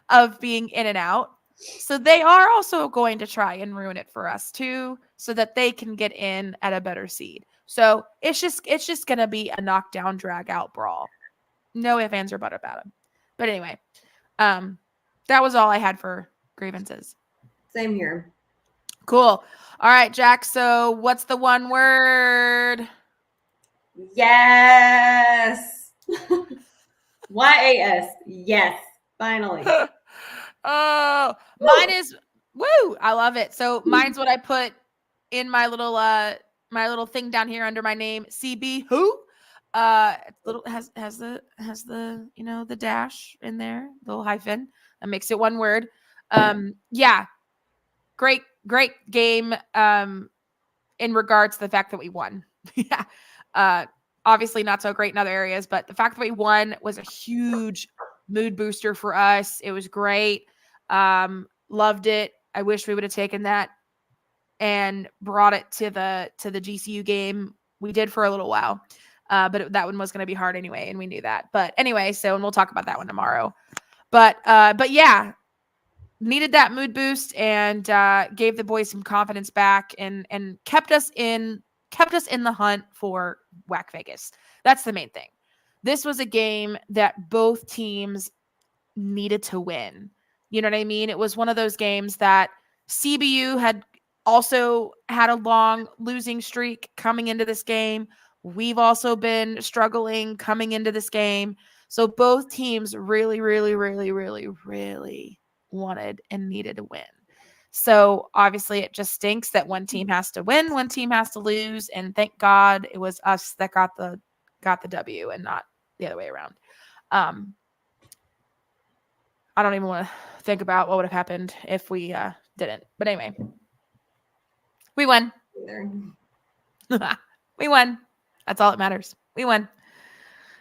of being in and out. So they are also going to try and ruin it for us too, so that they can get in at a better seed. So it's just going to be a knockdown, drag out brawl. No ifs, ands, or buts about it. But anyway, that was all I had for grievances. Same here. Cool. All right, Jack. So what's the one word? Yes. YAS. Yes. Finally. Oh, mine is woo. I love it. So mine's what I put in my little thing down here under my name, CBU. Little has the the dash in there, little hyphen that makes it one word. Yeah, great game. In regards to the fact that we won. Yeah. Obviously not so great in other areas, but the fact that we won was a huge mood booster for us. It was great. Loved it. I wish we would have taken that and brought it to the GCU game. We did for a little while. But that one was going to be hard anyway, and we knew that. But anyway, and we'll talk about that one tomorrow. But yeah, needed that mood boost and gave the boys some confidence back and kept us in the hunt for WAC Vegas. That's the main thing. This was a game that both teams needed to win. You know what I mean? It was one of those games that CBU had also had a long losing streak coming into this game. We've also been struggling coming into this game. So both teams really, really, really, really, really wanted and needed to win. So obviously it just stinks that one team has to win, one team has to lose. And thank God it was us that got the W and not the other way around. I don't even want to think about what would have happened if we didn't. But anyway, we won. We won. That's all that matters. We won.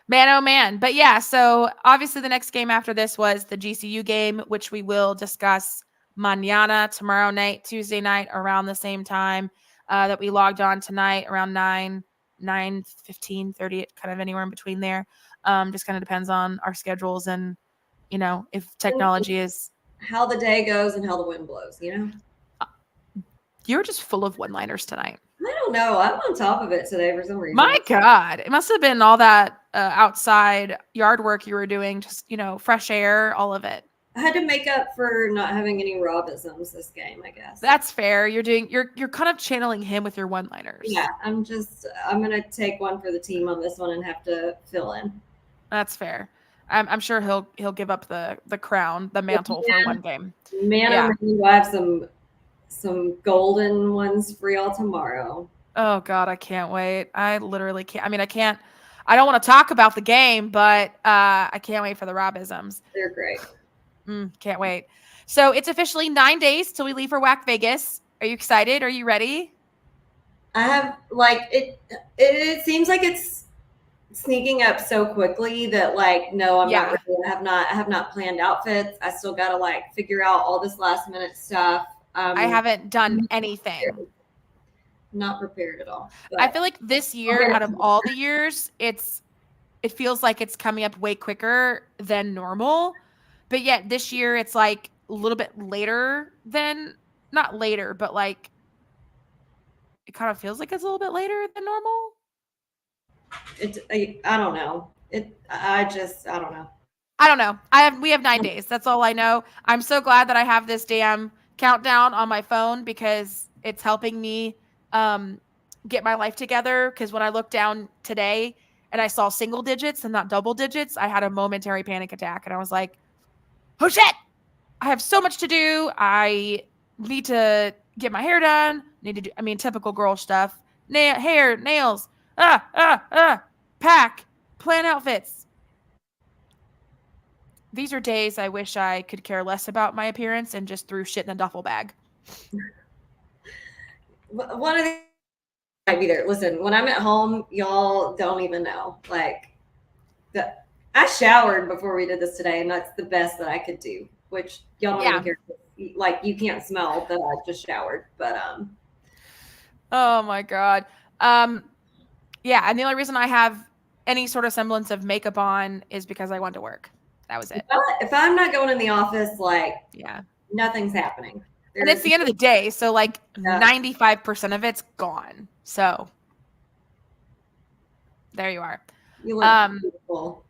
Man, oh man. But yeah, so obviously the next game after this was the GCU game, which we will discuss mañana, tomorrow night, Tuesday night, around the same time. that we logged on tonight around 9:15, 30, kind of anywhere in between there. Just kind of depends on our schedules and, if technology is. How the day goes and how the wind blows, You were just full of one-liners tonight. I don't know. I'm on top of it today for some reason. My God, it must have been all that outside yard work you were doing, just, fresh air, all of it. I had to make up for not having any Robisms this game, I guess. That's fair. You're kind of channeling him with your one-liners. Yeah, I'm going to take one for the team on this one and have to fill in. That's fair. I'm sure he'll give up the crown, the mantle for one game. Man, yeah. I have some golden ones for y'all tomorrow. Oh God, I can't wait. I literally can't. I mean, I don't want to talk about the game, but I can't wait for the Robisms. They're great. Can't wait. So it's officially 9 days till we leave for WAC Vegas. Are you excited? Are you ready? I have it seems like it's sneaking up so quickly that no, I'm not ready. I have not planned outfits. I still got to figure out all this last minute stuff. I haven't done anything. Not prepared at all. I feel like this year, out of all the years, it feels like it's coming up way quicker than normal. But yet this year it's a little bit later than, not later, but it kind of feels like it's a little bit later than normal. I don't know. I don't know. I don't know. We have 9 days. That's all I know. I'm so glad that I have this damn countdown on my phone because it's helping me get my life together. Because when I looked down today and I saw single digits and not double digits, I had a momentary panic attack. And I was like, oh shit, I have so much to do. I need to get my hair done. Typical girl stuff. Hair, nails, pack, plan outfits. These are days I wish I could care less about my appearance and just threw shit in a duffel bag. One of the might be there. Listen, when I'm at home, y'all don't even know. I showered before we did this today, and that's the best that I could do. Which y'all don't even care. You can't smell that I just showered, but Oh my God. Yeah, and the only reason I have any sort of semblance of makeup on is because I went to work. That was it. If I'm not going in the office, nothing's happening. And it's the end of the day, so 95% of it's gone. So there you are. You look beautiful.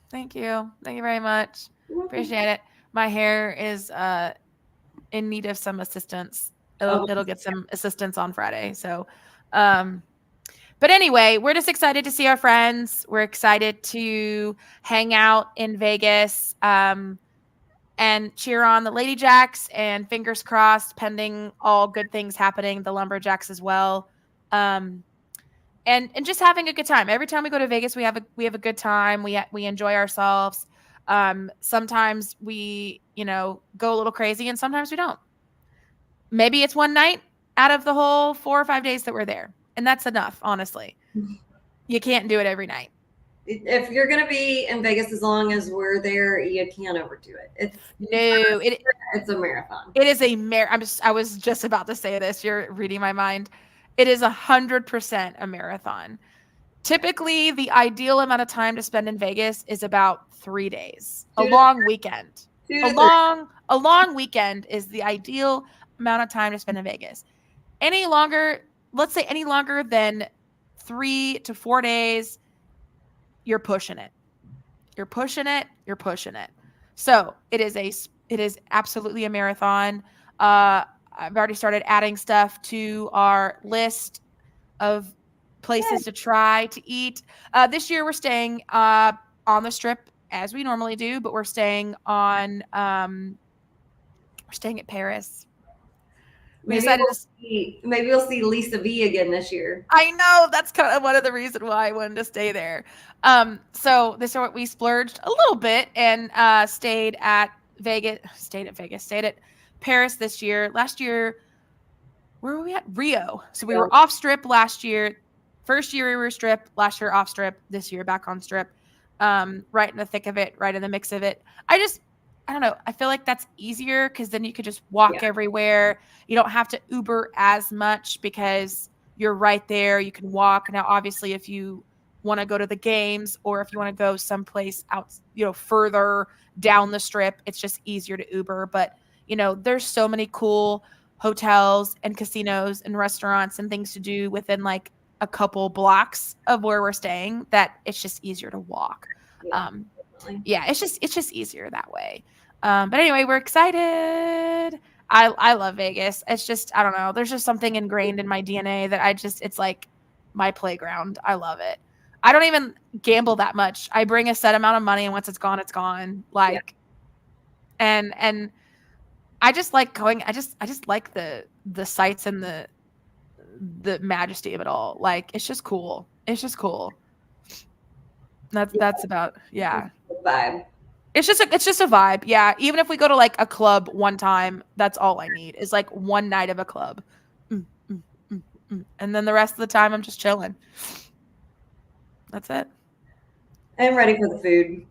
Thank you. Thank you very much. Appreciate it. My hair is in need of some assistance. It'll get some assistance on Friday. So but anyway, we're just excited to see our friends. We're excited to hang out in Vegas and cheer on the Lady Jacks, and fingers crossed, pending all good things happening, the Lumberjacks as well. And just having a good time. Every time we go to Vegas, we have a good time. We enjoy ourselves. Sometimes we, go a little crazy, and sometimes we don't. Maybe it's one night out of the whole 4 or 5 days that we're there. And that's enough, honestly. You can't do it every night. If you're going to be in Vegas as long as we're there, you can't overdo it. It's a marathon. It is a I was just about to say this. You're reading my mind. It is 100% a marathon. Typically, the ideal amount of time to spend in Vegas is about 3 days. A long weekend. A long weekend is the ideal amount of time to spend in Vegas. Any longer, let's say any longer than 3 to 4 days, you're pushing it. You're pushing it. You're pushing it. So it is absolutely a marathon. I've already started adding stuff to our list of places to try to eat. This year we're staying on the Strip as we normally do, but we're staying at Paris. Maybe we'll see Lisa V again this year. I know, that's kind of one of the reasons why I wanted to stay there. So this is what we splurged a little bit and stayed at Paris this year. Last year, where were we at? Rio. So we were off Strip last year. First year we were Strip. Last year off Strip. This year back on Strip. Right in the thick of it. Right in the mix of it. I I don't know. I feel like that's easier because then you could just walk everywhere. You don't have to Uber as much because you're right there. You can walk. Now, obviously, if you want to go to the games or if you want to go someplace out, further down the strip, it's just easier to Uber. But, there's so many cool hotels and casinos and restaurants and things to do within like a couple blocks of where we're staying that it's just easier to walk. It's just easier that way. But anyway, we're excited. I love Vegas. It's just, I don't know. There's just something ingrained in my DNA that it's like my playground. I love it. I don't even gamble that much. I bring a set amount of money and once it's gone, it's gone. And I just like going, I just like the sights and the majesty of it all. Like, it's just cool. It's just cool. That's about, Vibe. It's just a vibe. Yeah. Even if we go to like a club one time, that's all I need is like one night of a club. And then the rest of the time I'm just chilling. That's it. I'm ready for the food.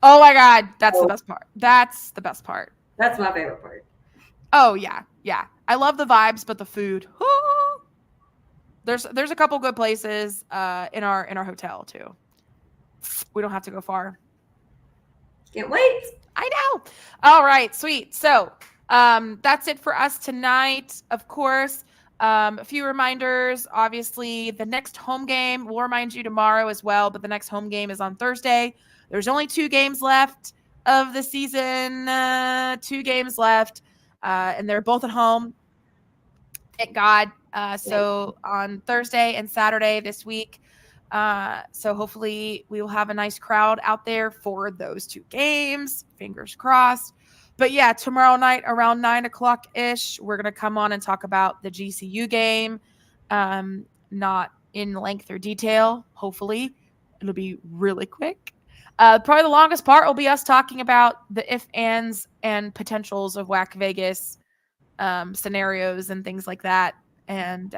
Oh my God. That's the best part. That's the best part. That's my favorite part. Oh yeah. Yeah. I love the vibes, but the food. There's a couple good places in our hotel too. We don't have to go far. Can't wait. I know. All right, sweet. So that's it for us tonight. Of course, a few reminders. Obviously, the next home game, we'll remind you tomorrow as well, but the next home game is on Thursday. There's only 2 games left of the season, 2 games left, and they're both at home. Thank God. So on Thursday and Saturday this week, so hopefully we will have a nice crowd out there for those 2 games. Fingers crossed. But yeah, tomorrow night around 9:00 ish, we're going to come on and talk about the GCU game. Not in length or detail. Hopefully it'll be really quick. Probably the longest part will be us talking about the if, ands, and potentials of WAC Vegas scenarios and things like that. And,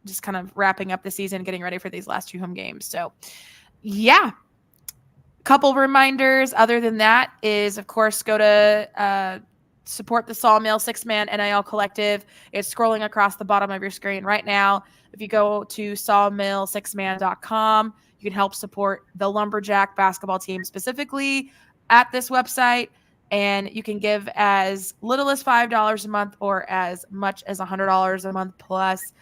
just kind of wrapping up the season, getting ready for these last 2 home games. So yeah, couple reminders other than that is, of course, go to support the Sawmill 6-Man NIL Collective. It's scrolling across the bottom of your screen right now. If you go to sawmill6man.com, you can help support the Lumberjack basketball team specifically at this website. And you can give as little as $5 a month or as much as $100 a month plus.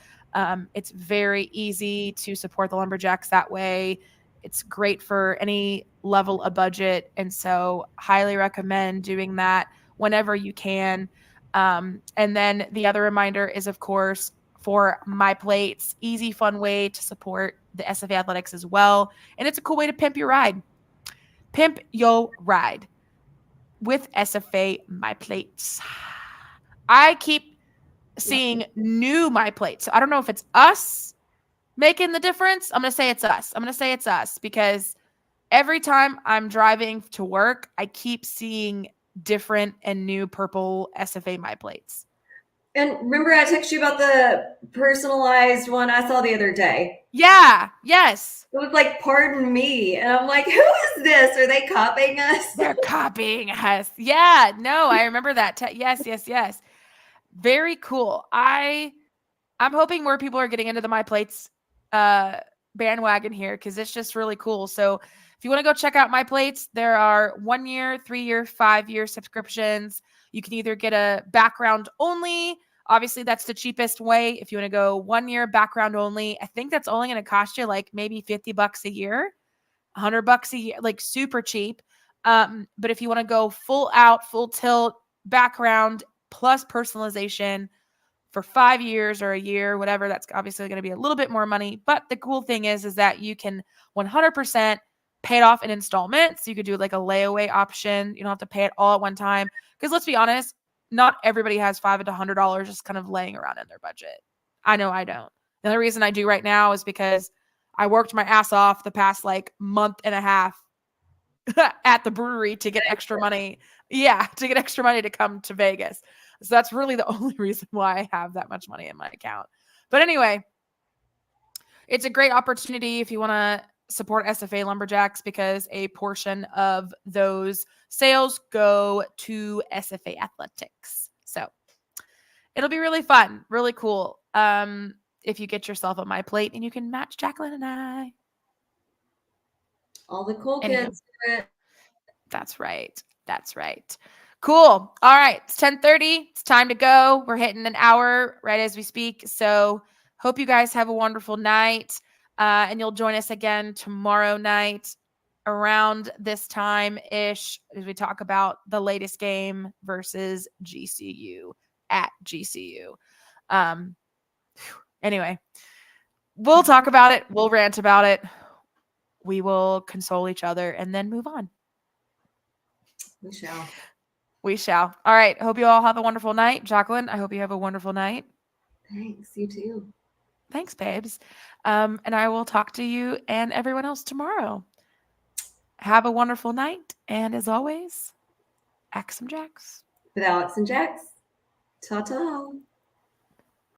It's very easy to support the Lumberjacks that way. It's great for any level of budget. And so highly recommend doing that whenever you can. And then the other reminder is, of course, for My Plates, easy, fun way to support the SFA athletics as well. And it's a cool way to pimp your ride. Pimp your ride with SFA My Plates. I keep seeing new My Plates. So I don't know if it's us making the difference. I'm going to say it's us because every time I'm driving to work, I keep seeing different and new purple SFA My Plates. And remember I texted you about the personalized one I saw the other day? Yeah. Yes. It was like, pardon me. And I'm like, who is this? Are they copying us? They're copying us. Yeah. No, I remember that. Yes. Very cool. I'm hoping more people are getting into the My Plates bandwagon here because it's just really cool. So if you want to go check out My Plates, there are 1 year, 3 year, 5 year subscriptions. You can either get a background only. Obviously, that's the cheapest way. If you want to go 1 year background only, I think that's only going to cost you like maybe $50 a year, $100 a year, like super cheap. But if you want to go full out, full tilt background plus personalization for 5 years or a year, whatever, that's obviously going to be a little bit more money. But the cool thing is that you can 100% pay it off in installments. You could do like a layaway option. You don't have to pay it all at one time. Because let's be honest, not everybody has $500 to $100 just kind of laying around in their budget. I know I don't. The only reason I do right now is because I worked my ass off the past like month and a half at the brewery to get extra money. Yeah, to get extra money to come to Vegas. So that's really the only reason why I have that much money in my account. But anyway, it's a great opportunity if you want to support SFA Lumberjacks because a portion of those sales go to SFA Athletics. So it'll be really fun, really cool. If you get yourself on my plate and you can match Jacqueline and I. All the cool Anywho. kids do it. That's right. That's right. Cool. All right. It's 10:30. It's time to go. We're hitting an hour right as we speak. So hope you guys have a wonderful night. And you'll join us again tomorrow night around this time-ish as we talk about the latest game versus GCU at GCU. Anyway, we'll talk about it. We'll rant about it. We will console each other and then move on. We shall. We shall. All right. Hope you all have a wonderful night. Jacqueline, I hope you have a wonderful night. Thanks. You too. Thanks, babes. And I will talk to you and everyone else tomorrow. Have a wonderful night. And as always, Axe some Jacks. With Alex and Jax. Ta-ta.